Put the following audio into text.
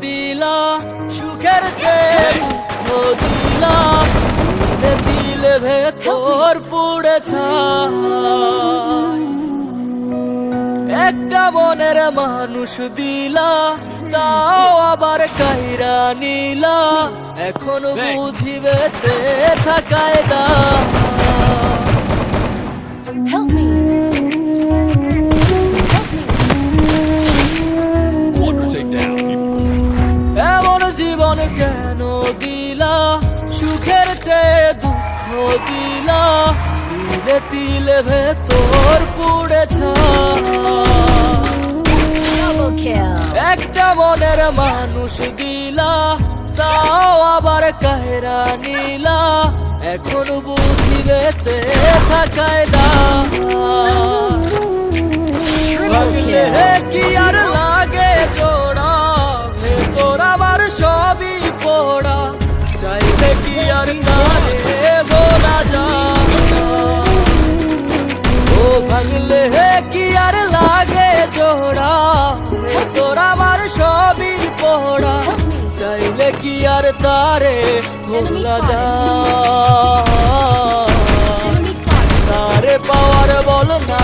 দিলা সুখের চেয়ে দুঃখ দিলা দিলে দিলে ভেতর পুড়ে ছাই একটা মনের মানুষ দিলা তাও আবার কাইরা নিলা এখন বুঝি বেঁচে থাকায় দা Help me. এমন জীবন কেন দিলা সুখের চেয়ে দুঃখ দিলা তিলে তিলে ভেতর পুড়ে ছাই Double kill. একটা মনের মানুষ দিলা তাও আবার কাহেরা নিলা এখন বুঝি বেঁচে থাকায় দা ভাগলে কি আর লাগে জোড়া ভেতর আবার সবই পোড়া চাইলে কি আর কারে বলা যায় ও ভাঙলে কি আর লাগে জোড়া ভেতর আবার সবই পোড়া চাইলে কি আর তারে ভোলা যায় Enemy spotted. তারে পাওয়ার বল না